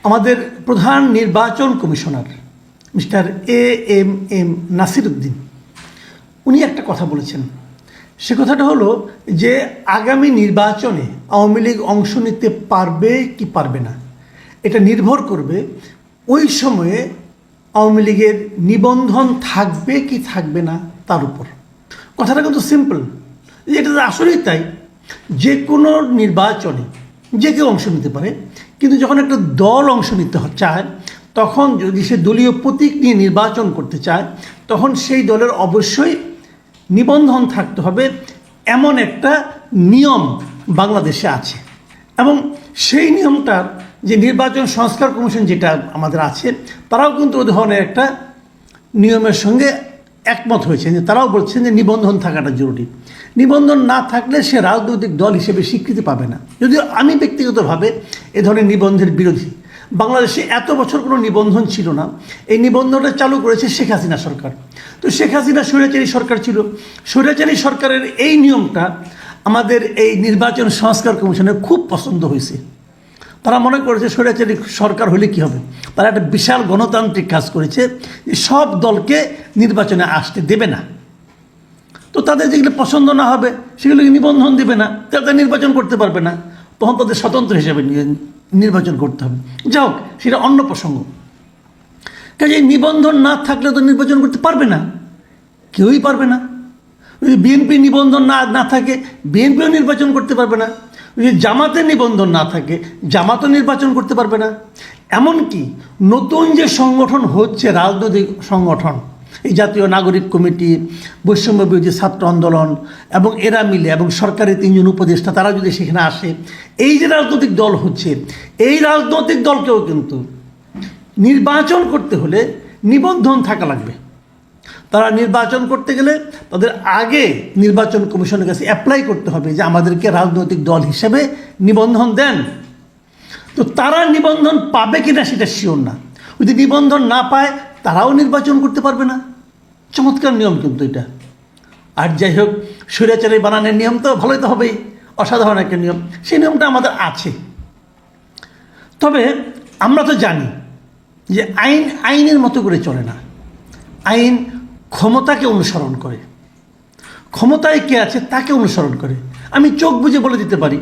আমাদের প্রধান নির্বাচন commissioner mister M Nasir Uddin উনি একটা কথা বলেছেন। সে কথাটা হলো যে আগামী নির্বাচনে আওয়ামী লীগ অংশ নিতে পারবে কি পারবে না, এটা নির্ভর করবে ওই সময়ে আওয়ামী লীগের নিবন্ধন থাকবে কি থাকবে না তার উপর। কথাটা কিন্তু সিম্পল, এটা আসলেই তাই। যে কোনো নির্বাচনে যে কেউ অংশ নিতে পারে, কিন্তু যখন একটা দল অংশ নিতে চায়, তখন যদি সে দলীয় প্রতীক নিয়ে নির্বাচন করতে চায়, তখন সেই দলের অবশ্যই নিবন্ধন থাকতে হবে, এমন একটা নিয়ম বাংলাদেশে আছে। এবং সেই নিয়মটার যে নির্বাচন সংস্কার কমিশন যেটা আমাদের আছে, তারাও কিন্তু ওই ধরনের একটা নিয়মের সঙ্গে একমত হয়েছে, যে তারাও বলছেন যে নিবন্ধন থাকাটা জরুরি। নিবন্ধন না থাকলে সে রাজনৈতিক দল হিসেবে স্বীকৃতি পাবে না। যদিও আমি ব্যক্তিগতভাবে এ ধরনের নিবন্ধের বিরোধী। বাংলাদেশে এত বছর কোনো নিবন্ধন ছিল না। এই নিবন্ধনটা চালু করেছে শেখ হাসিনা সরকার। তো শেখ হাসিনা স্বৈরাচারী সরকার ছিল। স্বৈরাচারী সরকারের এই নিয়মটা আমাদের এই নির্বাচন সংস্কার কমিশনের খুব পছন্দ হয়েছে। তারা মনে করেছে স্বৈরাচারী সরকার হলে কী হবে, তারা একটা বিশাল গণতান্ত্রিক কাজ করেছে যে সব দলকে নির্বাচনে আসতে দেবে না। তো তাদের যেগুলো পছন্দ না হবে সেগুলোকে নিবন্ধন দেবে না, তারা নির্বাচন করতে পারবে না। তখন তাদের স্বতন্ত্র হিসেবে নির্বাচন করতে হবে। যাই হোক, সেটা অন্য প্রসঙ্গ। কাজে নিবন্ধন না থাকলে তো নির্বাচন করতে পারবে না, কেউই পারবে না। যদি বিএনপি নিবন্ধন না থাকে, বিএনপিও নির্বাচন করতে পারবে না। যদি জামাতের নিবন্ধন না থাকে, জামাতও নির্বাচন করতে পারবে না। এমনকি নতুন যে সংগঠন হচ্ছে, রাজনৈতিক সংগঠন, এই জাতীয় নাগরিক কমিটি, বৈষম্য বিরোধী ছাত্র আন্দোলন এবং এরা মিলে এবং সরকারি 3 জন উপদেষ্টা, তারা যদি সেখানে আসে, এই যে রাজনৈতিক দল হচ্ছে, এই রাজনৈতিক দলকেও কিন্তু নির্বাচন করতে হলে নিবন্ধন থাকা লাগবে। তারা নির্বাচন করতে গেলে তাদের আগে নির্বাচন কমিশনের কাছে অ্যাপ্লাই করতে হবে যে আমাদেরকে রাজনৈতিক দল হিসেবে নিবন্ধন দেন। তো তারা নিবন্ধন পাবে কিনা সেটা শিওর না। যদি নিবন্ধন না পায়, তারাও নির্বাচন করতে পারবে না। চমৎকার নিয়ম কিন্তু এটা। আর যাই হোক, স্বৈরাচারী বানানোর নিয়ম তো ভালোই তো হবেই, অসাধারণ একটা নিয়ম। সেই নিয়মটা আমাদের আছে। তবে আমরা তো জানি যে আইন আইনের মতো করে চলে না। আইন ক্ষমতাকে অনুসরণ করে, ক্ষমতায় কে আছে তাকে অনুসরণ করে। আমি চোখ বুজে বলে দিতে পারি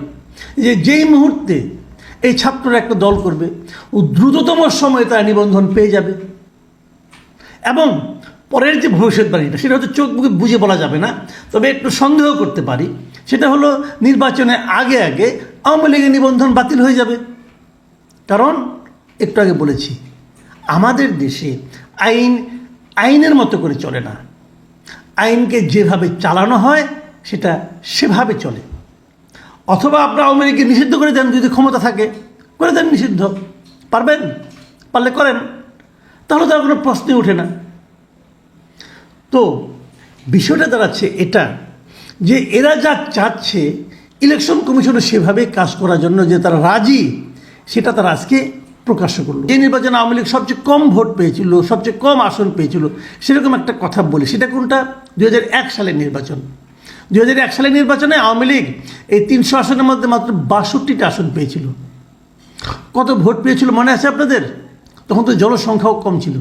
যে যেই মুহূর্তে এই ছাত্ররা একটা দল করবে, ও দ্রুততম সময়ে তারা নিবন্ধন পেয়ে যাবে। এবং পরের যে ভবিষ্যৎবাণীটা, সেটা হয়তো চোখ মুখে বুঝে বলা যাবে না, তবে একটু সন্দেহ করতে পারি। সেটা হলো নির্বাচনের আগে আগে আওয়ামী লীগের নিবন্ধন বাতিল হয়ে যাবে। কারণ একটু আগে বলেছি, আমাদের দেশে আইনের মতো করে চলে না। আইনকে যেভাবে চালানো হয় সেটা সেভাবে চলে। অথবা আপনারা আওয়ামী লীগকে নিষিদ্ধ করে দেন, যদি ক্ষমতা থাকে করে দেন নিষিদ্ধ। পারবেন? পারলে করেন, তাহলে তার কোনো প্রশ্নই ওঠে না। তো বিষয়টা দাঁড়াচ্ছে এটা, যে এরা যা চাচ্ছে ইলেকশন কমিশনে সেভাবে কাজ করার জন্য যে তারা রাজি, সেটা তারা আজকে প্রকাশ করলো। যে নির্বাচনে আওয়ামী লীগ সবচেয়ে কম ভোট পেয়েছিল, সবচেয়ে কম আসন পেয়েছিল, সেরকম একটা কথা বলি। সেটা কোনটা? 2001 সালের নির্বাচন। 2001 সালের নির্বাচনে আওয়ামী লীগ এই 300 আসনের মধ্যে মাত্র 62টা আসন পেয়েছিল। কত ভোট পেয়েছিল মনে আছে আপনাদের? তখন তো জনসংখ্যাও কম ছিল।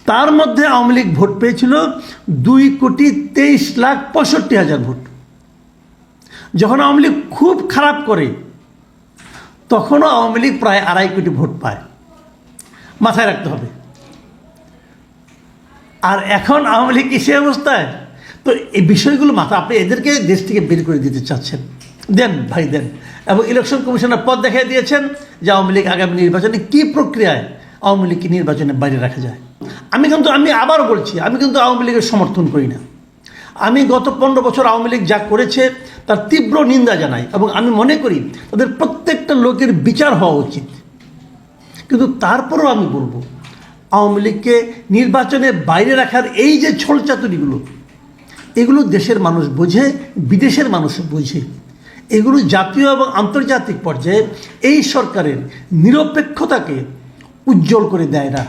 তার মধ্যে আওয়ামী লীগ ভোট পেয়েছিল 2,23,65,000 ভোট। যখন আওয়ামী লীগ খুব খারাপ করে, তখনও আওয়ামী লীগ প্রায় 2.5 কোটি ভোট পায়। মাথায় রাখতে হবে। আর এখন আওয়ামী লীগ কি সে অবস্থায়? তো এই বিষয়গুলো আপনি এদেরকে দেশ থেকে বের করে দিতে চাচ্ছেন, দেন ভাই দেন। এবং ইলেকশন কমিশনের পদ দেখিয়ে দিয়েছেন যে আওয়ামী লীগ আগামী নির্বাচনে কী প্রক্রিয়ায় আওয়ামী লীগকে নির্বাচনের বাইরে রাখা যায়। আমি আবারও বলছি, আমি কিন্তু আওয়ামী লীগের সমর্থন করি না। আমি গত 15 বছর আওয়ামী লীগ যা করেছে তার তীব্র নিন্দা জানাই, এবং আমি মনে করি তাদের প্রত্যেকটা লোকের বিচার হওয়া উচিত। কিন্তু তারপরেও আমি বলবো, আওয়ামী লীগকে নির্বাচনের বাইরে রাখার এই যে ছলচাতুরিগুলো, এগুলো দেশের মানুষ বোঝে, বিদেশের মানুষ বোঝে। এগুলো জাতীয় এবং আন্তর্জাতিক পর্যায়ে এই সরকারের নিরপেক্ষতাকে উজ্জ্বল করে দেয় না।